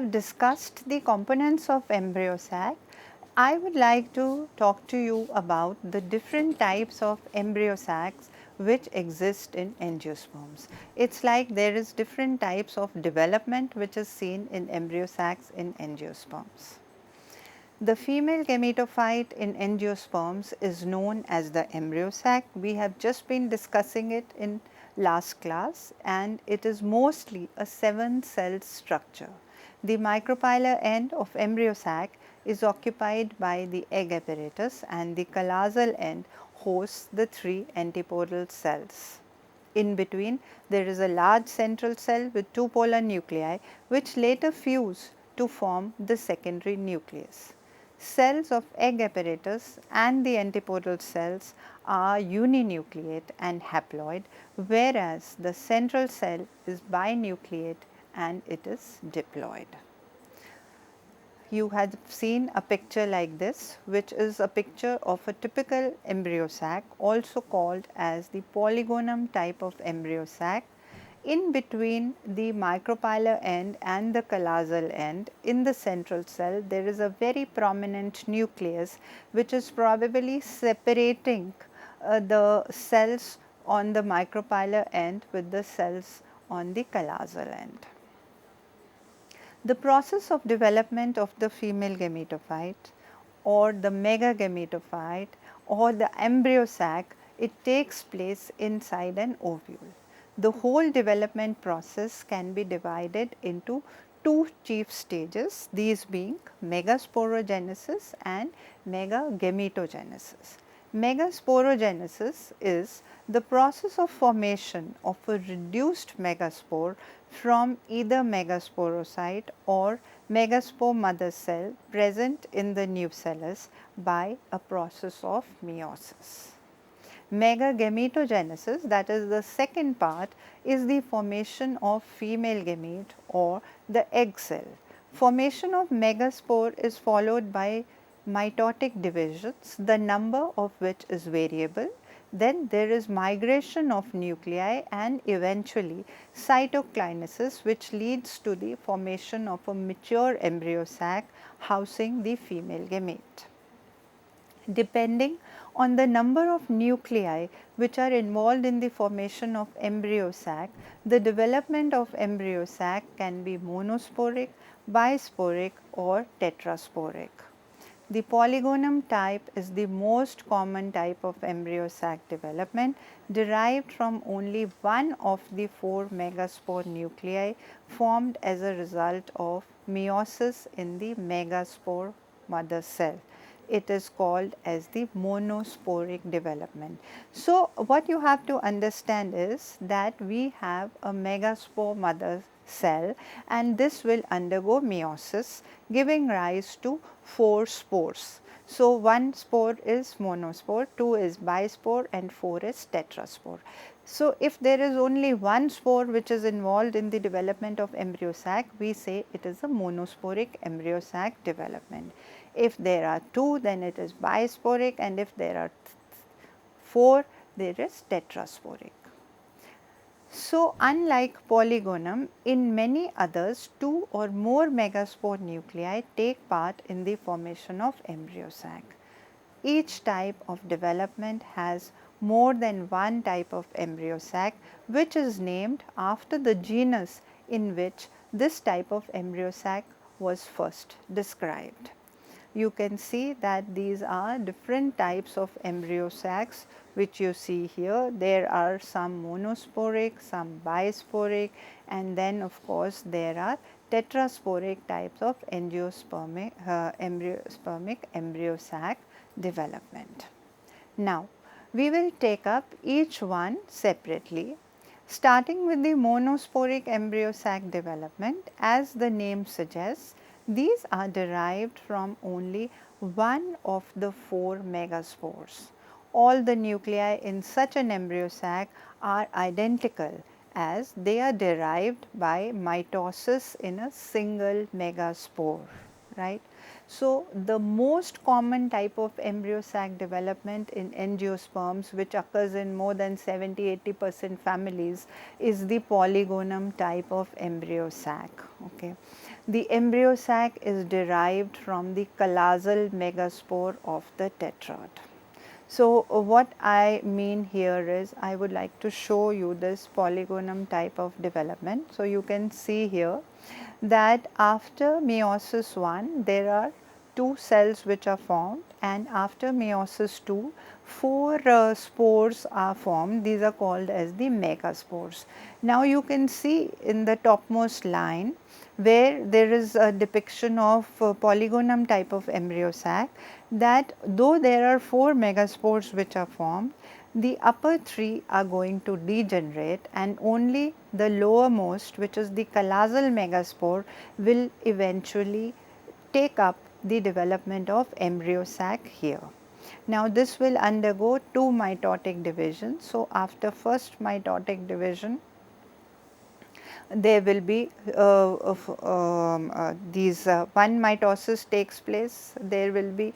have discussed the components of embryo sac, I would like to talk to you about the different types of embryo sacs which exist in angiosperms. It's like there is different types of development which is seen in embryo sacs in angiosperms. The female gametophyte in angiosperms is known as the embryo sac. We have just been discussing it in last class, and it is mostly a 7-cell structure. The micropylar end of embryo sac is occupied by the egg apparatus, and the callosal end hosts the 3 antipodal cells. In between, there is a large central cell with 2 polar nuclei which later fuse to form the secondary nucleus. Cells of egg apparatus and the antipodal cells are uninucleate and haploid, whereas the central cell is binucleate and it is diploid. You have seen a picture like this, which is a picture of a typical embryo sac, also called as the polygonum type of embryo sac. In between the micropylar end and the callosal end, in the central cell, there is a very prominent nucleus which is probably separating the cells on the micropylar end with the cells on the callosal end. The process of development of the female gametophyte or the megagametophyte or the embryo sac, it takes place inside an ovule. The whole development process can be divided into 2 chief stages, these being megasporogenesis and megagametogenesis. Megasporogenesis is the process of formation of a reduced megaspore from either megasporocyte or megaspore mother cell present in the nucellus by a process of meiosis. Megagametogenesis, that is the second part, is the formation of female gamete or the egg cell. Formation of megaspore is followed by mitotic divisions, the number of which is variable. Then there is migration of nuclei and eventually cytokinesis, which leads to the formation of a mature embryo sac housing the female gamete. Depending on the number of nuclei which are involved in the formation of embryo sac, the development of embryo sac can be monosporic, bisporic or tetrasporic. The polygonum type is the most common type of embryo sac development, derived from only one of the 4 megaspore nuclei formed as a result of meiosis in the megaspore mother cell. It is called as the monosporic development. So, what you have to understand is that we have a megaspore mother cell, and this will undergo meiosis, giving rise to 4 spores. So, 1 spore is monospore, 2 is bispore and 4 is tetraspore. So, if there is only 1 spore which is involved in the development of embryo sac, we say it is a monosporic embryo sac development. If there are 2, then it is bisporic, and if there are 4, there is tetrasporic. So, unlike polygonum, in many others 2 or more megaspore nuclei take part in the formation of embryo sac. Each type of development has more than one type of embryo sac, which is named after the genus in which this type of embryo sac was first described. You can see that these are different types of embryo sacs which you see here. There are some monosporic, some bisporic, and then of course there are tetrasporic types of angiospermic embryo sac development. Now, we will take up each one separately, starting with the monosporic embryo sac development. As the name suggests, these are derived from only one of the 4 megaspores. All the nuclei in such an embryo sac are identical, as they are derived by mitosis in a single megaspore, right. So, the most common type of embryo sac development in angiosperms, which occurs in more than 70–80% families, is the polygonum type of embryo sac. Okay. The embryo sac is derived from the callosal megaspore of the tetrad. So, what I mean here is I would like to show you this polygonum type of development. So, you can see here that after meiosis 1 there are 2 cells which are formed, and after meiosis 2 4 spores are formed. These are called as the megaspores. Now, you can see in the topmost line where there is a depiction of polygonum type of embryo sac, that though there are 4 megaspores which are formed, the upper 3 are going to degenerate and only the lowermost, which is the callosal megaspore, will eventually take up the development of embryo sac here. Now, this will undergo 2 mitotic divisions. So, after first mitotic division, there will be one mitosis takes place, there will be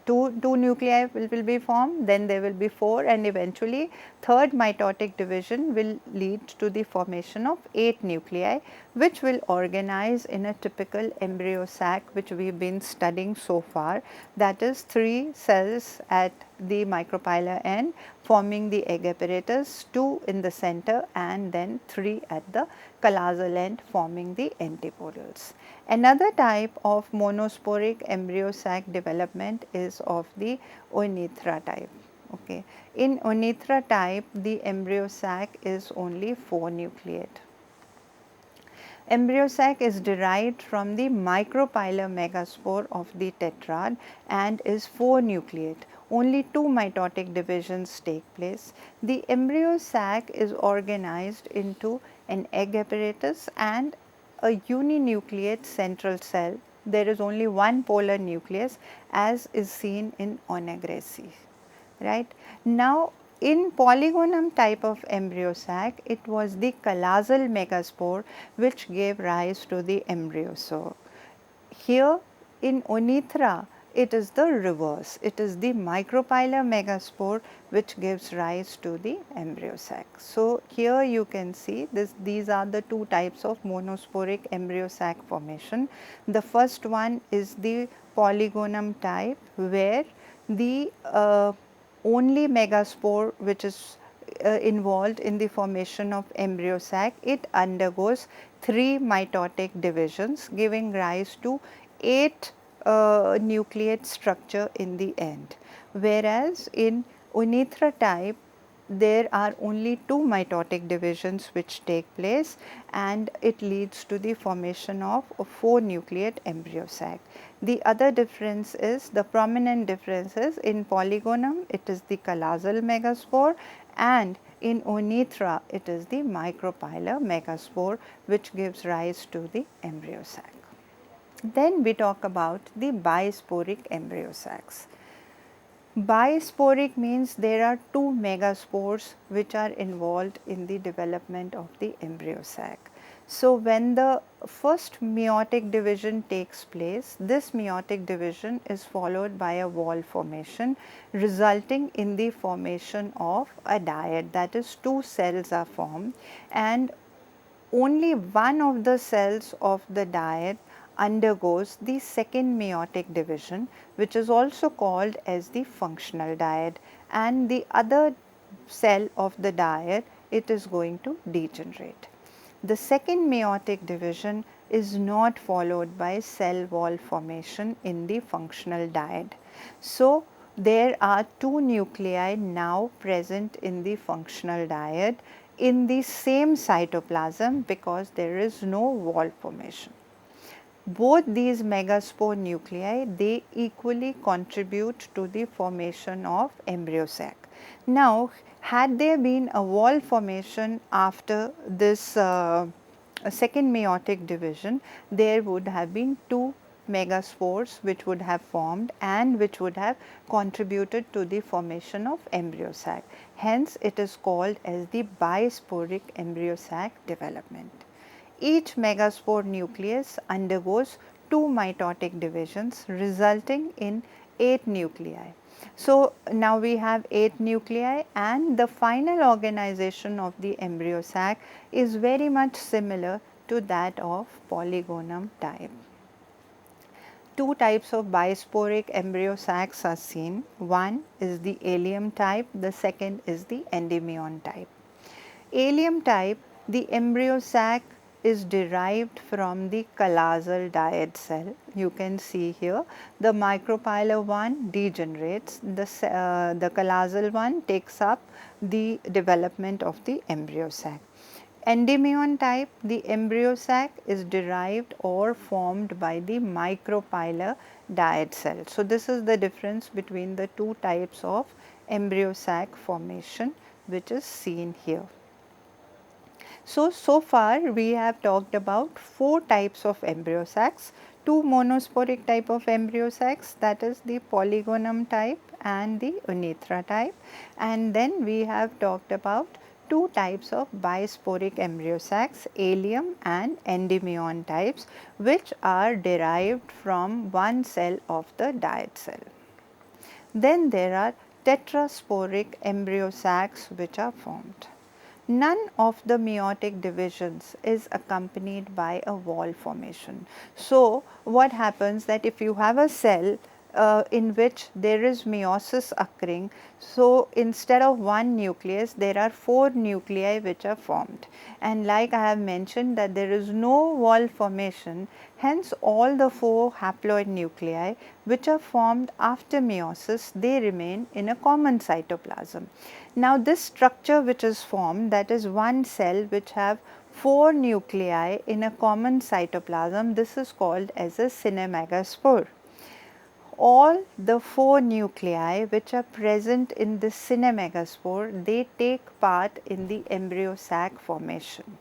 two nuclei will be formed, then there will be 4, and eventually third mitotic division will lead to the formation of 8 nuclei, which will organize in a typical embryo sac which we have been studying so far, that is 3 cells at the micropylar end forming the egg apparatus, 2 in the center and then 3 at the callosal end forming the antipodals. Another type of monosporic embryo sac development is of the Oenithra type. Okay. In Oenithra type, the embryo sac is only 4 nucleate. Embryo sac is derived from the micropylar megaspore of the tetrad and is 4 nucleate. Only 2 mitotic divisions take place. The embryo sac is organized into an egg apparatus and a uninucleate central cell. There is only one polar nucleus, as is seen in Onagresi. Right. Now, in polygonum type of embryo sac, it was the callosal megaspore which gave rise to the embryo. So, here in Oenithra, it is the reverse. It is the micropylar megaspore which gives rise to the embryo sac. So, here you can see these are the 2 types of monosporic embryo sac formation. The first one is the polygonum type, where the only megaspore which is involved in the formation of embryo sac, it undergoes 3 mitotic divisions giving rise to 8 nucleate structure in the end, whereas in Oenithra type there are only 2 mitotic divisions which take place and it leads to the formation of a 4 nucleate embryo sac. The other difference is, the prominent difference is, in polygonum it is the callosal megaspore and in Oenithra it is the micropylar megaspore which gives rise to the embryo sac. Then we talk about the bisporic embryo sacs. Bisporic means there are 2 megaspores which are involved in the development of the embryo sac. So, when the first meiotic division takes place, this meiotic division is followed by a wall formation resulting in the formation of a dyad, that is 2 cells are formed and only one of the cells of the dyad undergoes the second meiotic division, which is also called as the functional dyad, and the other cell of the dyad, it is going to degenerate. The second meiotic division is not followed by cell wall formation in the functional dyad. So, there are 2 nuclei now present in the functional dyad in the same cytoplasm because there is no wall formation. Both these megaspore nuclei, they equally contribute to the formation of embryo sac. Now, had there been a wall formation after this second meiotic division, there would have been 2 megaspores which would have formed and which would have contributed to the formation of embryo sac. Hence, it is called as the bisporic embryo sac development. Each megaspore nucleus undergoes 2 mitotic divisions resulting in 8 nuclei. So, now we have 8 nuclei, and the final organization of the embryo sac is very much similar to that of Polygonum type. Two types of bisporic embryo sacs are seen. One is the allium type, the second is the endymion type. Allium type, the embryo sac is derived from the callosal dyad cell. You can see here the micropylar one degenerates, the callosal one takes up the development of the embryo sac. Endymion type, the embryo sac is derived or formed by the micropylar dyad cell. So, this is the difference between the two types of embryo sac formation which is seen here. So far we have talked about 4 types of embryo sacs, 2 monosporic type of embryo sacs, that is the Polygonum type and the Unithra type, and then we have talked about 2 types of bisporic embryo sacs, allium and endymion types, which are derived from one cell of the dyad cell. Then there are tetrasporic embryo sacs which are formed. None of the meiotic divisions is accompanied by a wall formation. So, what happens that if you have a cell in which there is meiosis occurring, so instead of one nucleus there are 4 nuclei which are formed, and like I have mentioned that there is no wall formation, hence all the 4 haploid nuclei which are formed after meiosis, they remain in a common cytoplasm. Now, this structure which is formed, that is one cell which have 4 nuclei in a common cytoplasm, this is called as a cynomagaspore. All the 4 nuclei which are present in the cynomagaspore, they take part in the embryo sac formation.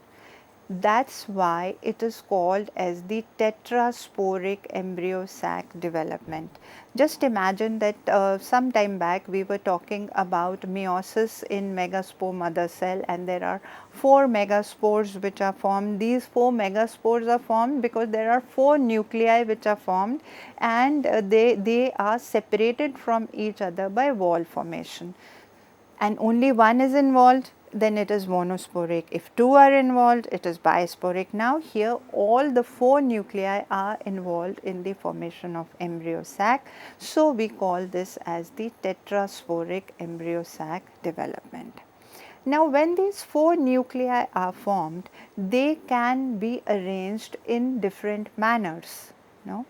That's why it is called as the tetrasporic embryo sac development. Just imagine that some time back we were talking about meiosis in megaspore mother cell, and there are 4 megaspores which are formed. These 4 megaspores are formed because there are 4 nuclei which are formed, and they are separated from each other by wall formation, and only one is involved, then it is monosporic. If 2 are involved, it is bisporic. Now, here all the 4 nuclei are involved in the formation of embryo sac. So, we call this as the tetrasporic embryo sac development. Now, when these 4 nuclei are formed, they can be arranged in different manners. No?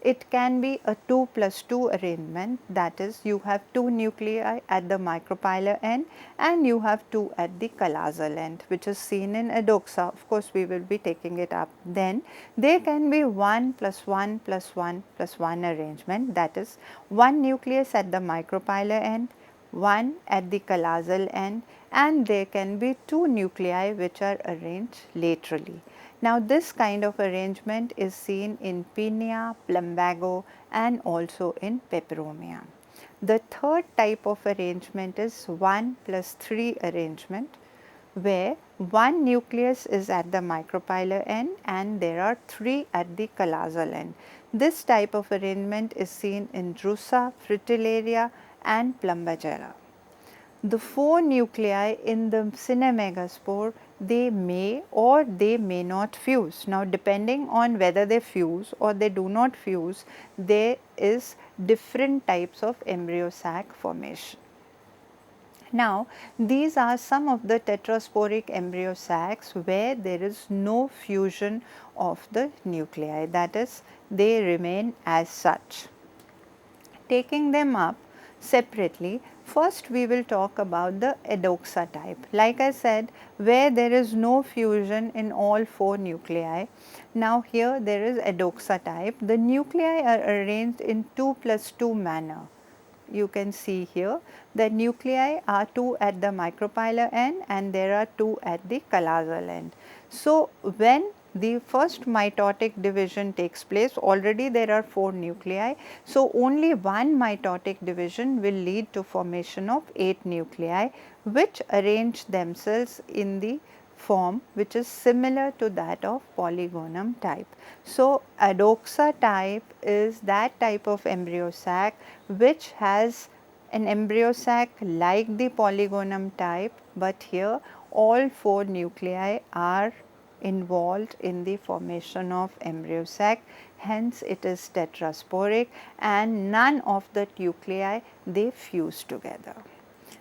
It can be a 2 plus 2 arrangement, that is you have 2 nuclei at the micropylar end and you have 2 at the callosal end, which is seen in Adoxa. Of course, we will be taking it up. Then there can be 1 plus 1 plus 1 plus 1 arrangement, that is 1 nucleus at the micropylar end, 1 at the callosal end, and there can be 2 nuclei which are arranged laterally. Now, this kind of arrangement is seen in Pinia, Plumbago and also in Peperomia. The third type of arrangement is 1 plus 3 arrangement, where 1 nucleus is at the micropylar end and there are 3 at the callosal end. This type of arrangement is seen in Drusa, Fritillaria and Plumbagella. The 4 nuclei in the cynomagaspore, they may or they may not fuse. Now, depending on whether they fuse or they do not fuse, there is different types of embryo sac formation. Now, these are some of the tetrasporic embryo sacs where there is no fusion of the nuclei, that is they remain as such. Taking them up separately, first we will talk about the Adoxa type. Like I said, where there is no fusion in all 4 nuclei. Now, here there is Adoxa type. The nuclei are arranged in 2 plus 2 manner. You can see here the nuclei are 2 at the micropylar end and there are 2 at the callosal end. So, when the first mitotic division takes place, already there are 4 nuclei. So, only one mitotic division will lead to formation of 8 nuclei which arrange themselves in the form which is similar to that of Polygonum type. So, Adoxa type is that type of embryo sac which has An embryo sac like the polygonum type, but here all 4 nuclei are involved in the formation of embryo sac, hence it is tetrasporic and none of the nuclei they fuse together.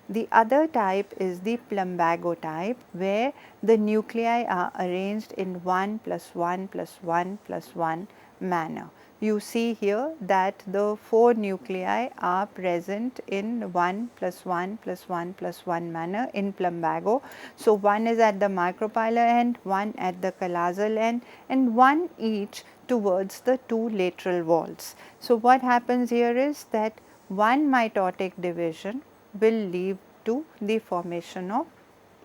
The other type is the plumbago type, where the nuclei are arranged in 1 plus 1 plus 1 plus 1 manner. You see here that the 4 nuclei are present in 1 plus 1 plus 1 plus 1 manner in plumbago. So, one is at the micropylar end, one at the callosal end and one each towards the 2 lateral walls. So, what happens here is that one mitotic division will lead to the formation of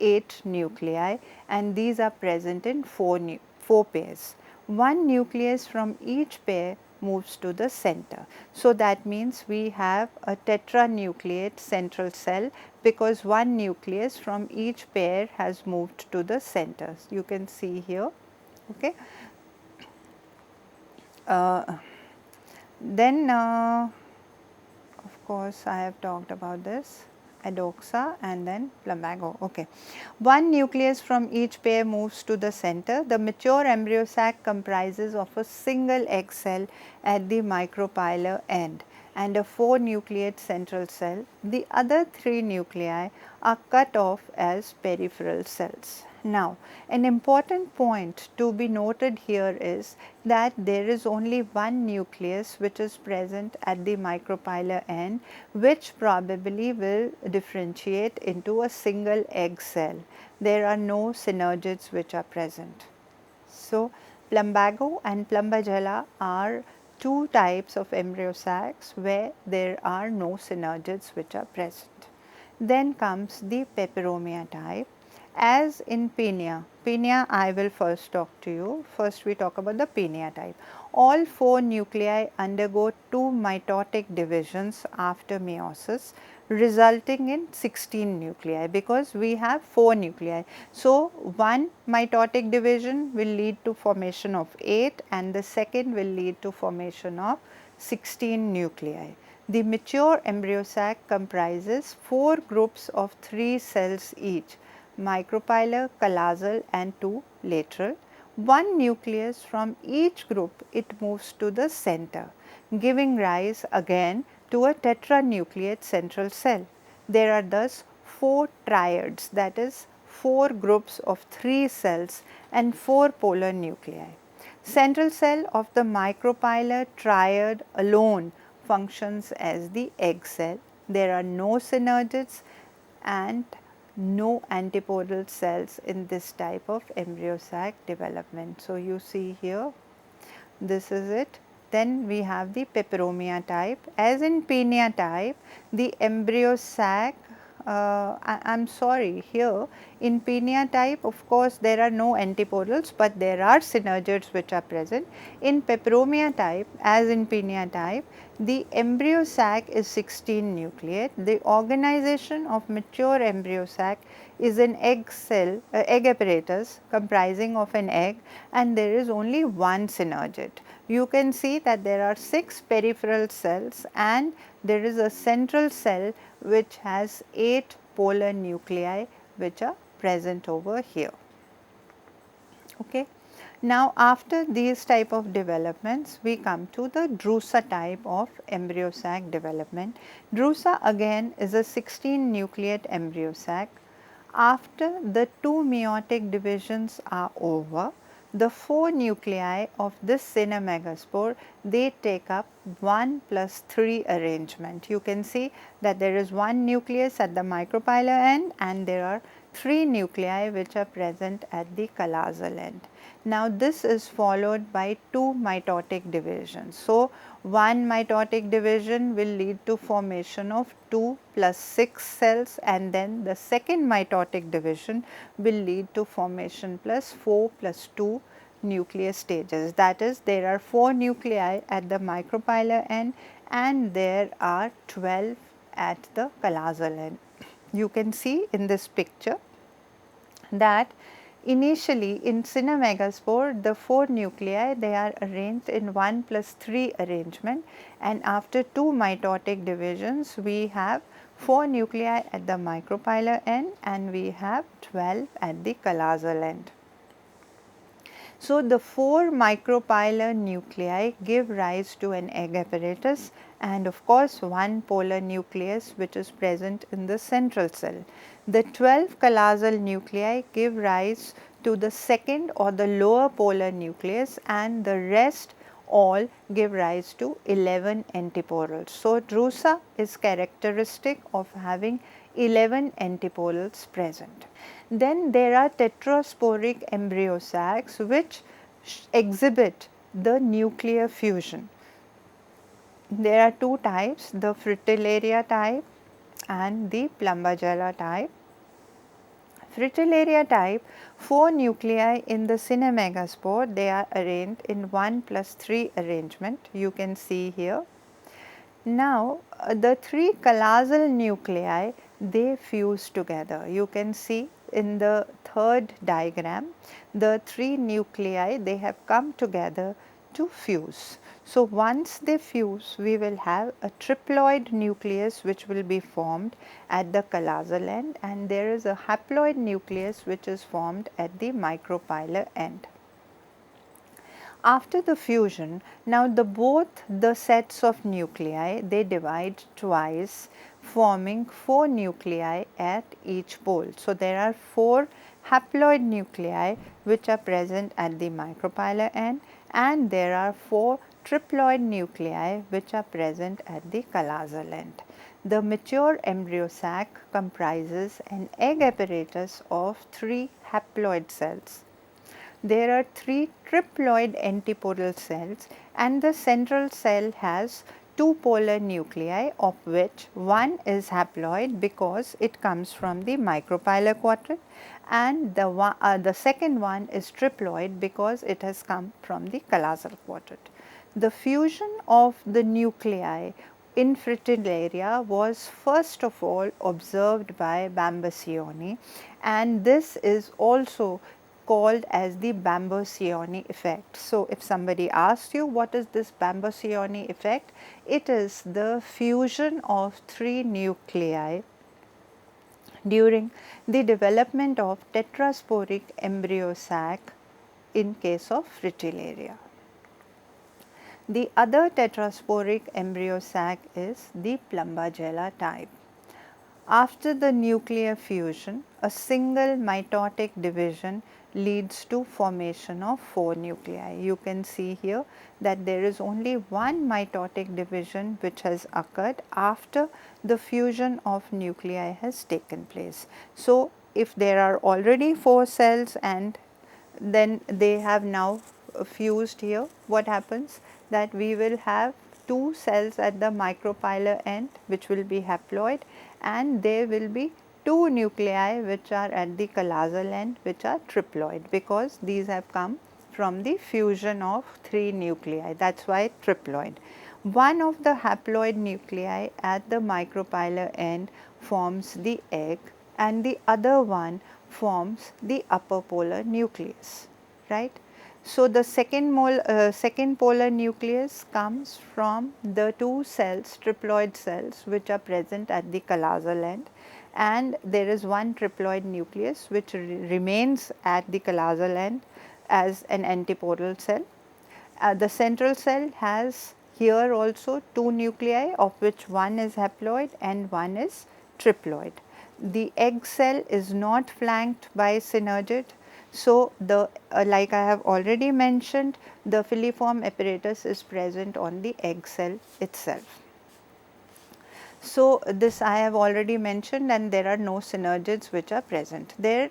8 nuclei, and these are present in 4 pairs. One nucleus from each pair moves to the center. So, that means we have a tetranucleate central cell, because one nucleus from each pair has moved to the center. You can see here. Okay. Then of course, I have talked about this adoxa and then plumbago. Okay. One nucleus from each pair moves to the center. The mature embryo sac comprises of a single egg cell at the micropylar end and a 4 nucleate central cell. The other 3 nuclei are cut off as peripheral cells. Now, an important point to be noted here is that there is only one nucleus which is present at the micropylar end, which probably will differentiate into a single egg cell. There are no synergids which are present. So, plumbago and plumbagella are 2 types of embryo sacs where there are no synergids which are present. Then comes the peperomia type. As in pinia I will first talk to you. First we talk about the pinia type. All 4 nuclei undergo 2 mitotic divisions after meiosis, resulting in 16 nuclei, because we have 4 nuclei. So, one mitotic division will lead to formation of 8 and the second will lead to formation of 16 nuclei. The mature embryo sac comprises 4 groups of 3 cells each, micropylar, callosal and 2 lateral. One nucleus from each group it moves to the center, giving rise again to a tetranucleate central cell. There are thus 4 triads, that is 4 groups of 3 cells and 4 polar nuclei. Central cell of the micropylar triad alone functions as the egg cell. There are no synergids and no antipodal cells in this type of embryo sac development. So, you see here, this is it. Then we have the peperomia type. As in pinia type, the embryo sac, I am sorry, here in pinia type of course there are no antipodals, but there are synergids which are present. In peperomia type, as in pinia type, the embryo sac is 16 nucleate. The organization of mature embryo sac is an egg cell, egg apparatus comprising of an egg, and there is only one synergid. You can see that there are 6 peripheral cells and there is a central cell which has 8 polar nuclei which are present over here. Okay. Now, after these type of developments, we come to the drusa type of embryo sac development. Drusa again is a 16 nucleate embryo sac. After the 2 meiotic divisions are over, the 4 nuclei of this cynomagaspore, they take up 1 plus 3 arrangement. You can see that there is one nucleus at the micropylar end and there are 3 nuclei which are present at the callosal end. Now, this is followed by 2 mitotic divisions. So, one mitotic division will lead to formation of 2 plus 6 cells, and then the second mitotic division will lead to formation plus 4 plus 2 nucleus stages. That is, there are 4 nuclei at the micropylar end and there are 12 at the callosal end. You can see in this picture that initially in cynomagaspore the 4 nuclei, they are arranged in 1 plus 3 arrangement, and after 2 mitotic divisions we have 4 nuclei at the micropylar end and we have 12 at the callosal end. So, the 4 micropylar nuclei give rise to an egg apparatus and of course, one polar nucleus which is present in the central cell. The 12 callosal nuclei give rise to the second or the lower polar nucleus and the rest all give rise to 11 antiporals. So, drusa is characteristic of having 11 antiporals present. Then there are tetrasporic embryo sacs which exhibit the nuclear fusion. There are two types, the fritillaria type and the plumbagella type. Fritillaria type, 4 nuclei in the cynommegaspore, they are arranged in 1+3 arrangement, you can see here. Now, the 3 callosal nuclei, they fuse together. You can see in the third diagram, the 3 nuclei, they have come together to fuse. So, once they fuse, we will have a triploid nucleus which will be formed at the callosal end and there is a haploid nucleus which is formed at the micropylar end. After the fusion, now both the sets of nuclei, they divide twice forming 4 nuclei at each pole. So, there are 4 haploid nuclei which are present at the micropylar end and there are 4 triploid nuclei which are present at the callosal end. The mature embryo sac comprises an egg apparatus of 3 haploid cells. There are 3 triploid antiporal cells and the central cell has 2 polar nuclei of which one is haploid because it comes from the micropylar quadrant and the second one is triploid because it has come from the callosal quadrant. The fusion of the nuclei in fritillaria was first of all observed by Bambacioni and this is also called as the Bambacioni effect. So, if somebody asks you what is this Bambacioni effect, it is the fusion of 3 nuclei during the development of tetrasporic embryo sac in case of fritillaria. The other tetrasporic embryo sac is the plumbagella type. After the nuclear fusion, a single mitotic division leads to formation of 4 nuclei. You can see here that there is only one mitotic division which has occurred after the fusion of nuclei has taken place. So, if there are already 4 cells and then they have now fused here, what happens that we will have 2 cells at the micropylar end which will be haploid and there will be 2 nuclei which are at the callosal end which are triploid because these have come from the fusion of 3 nuclei, that is why triploid. One of the haploid nuclei at the micropylar end forms the egg and the other one forms the upper polar nucleus, right. So, the second polar nucleus comes from the 2 cells, triploid cells which are present at the callosal end and there is one triploid nucleus which remains at the callosal end as an antiporal cell. The central cell has here also 2 nuclei of which one is haploid and one is triploid. The egg cell is not flanked by synergid. So, the like I have already mentioned, the filiform apparatus is present on the egg cell itself. So, this I have already mentioned and there are no synergids which are present. There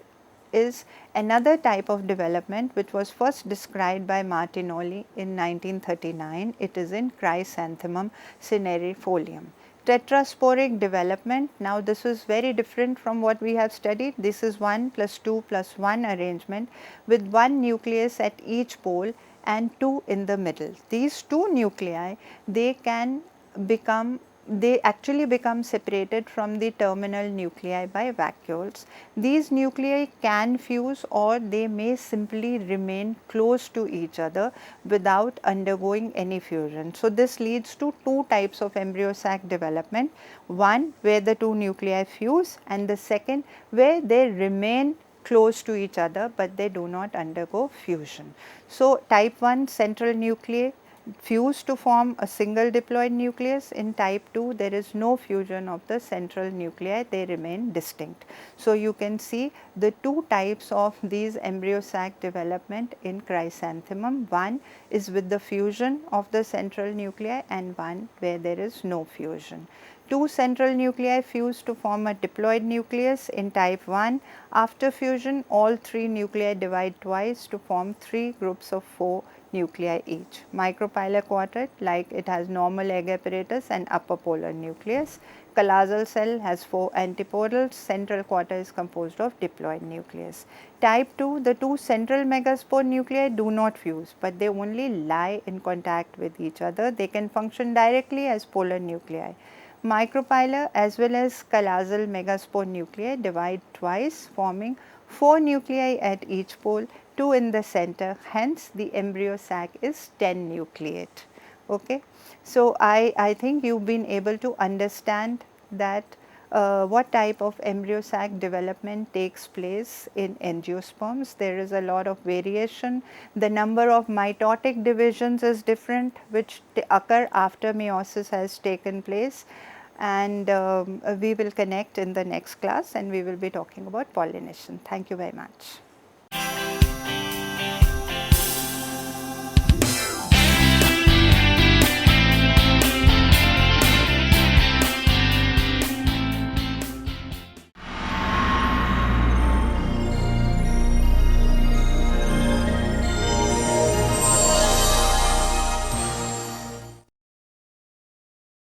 is another type of development which was first described by Martinoli in 1939. It is in Chrysanthemum cinerifolium. Tetrasporic development, now this is very different from what we have studied. This is 1+2+1 arrangement with 1 nucleus at each pole and 2 in the middle. These 2 nuclei, they can become they actually become separated from the terminal nuclei by vacuoles. These nuclei can fuse or they may simply remain close to each other without undergoing any fusion. So, this leads to two types of embryo sac development, one where the two nuclei fuse and the second where they remain close to each other, but they do not undergo fusion. So, type 1 central nuclei fuse to form a single diploid nucleus. In type 2 there is no fusion of the central nuclei, they remain distinct. So, you can see the two types of these embryo sac development in chrysanthemum. One is with the fusion of the central nuclei and one where there is no fusion. Two central nuclei fuse to form a diploid nucleus in type 1. After fusion, all three nuclei divide twice to form three groups of 4 nuclei each. Micropylar quartet, like it has normal egg apparatus and upper polar nucleus. Callosal cell has 4 antipodals, central quarter is composed of diploid nucleus. Type 2, the two central megaspore nuclei do not fuse, but they only lie in contact with each other. They can function directly as polar nuclei. Micropylar as well as callosal megaspore nuclei divide twice, forming 4 nuclei at each pole, 2 in the center, hence the embryo sac is 10 nucleate. Okay. So, I think you have been able to understand that what type of embryo sac development takes place in angiosperms. There is a lot of variation. The number of mitotic divisions is different, which occur after meiosis has taken place, and we will connect in the next class and we will be talking about pollination. Thank you very much.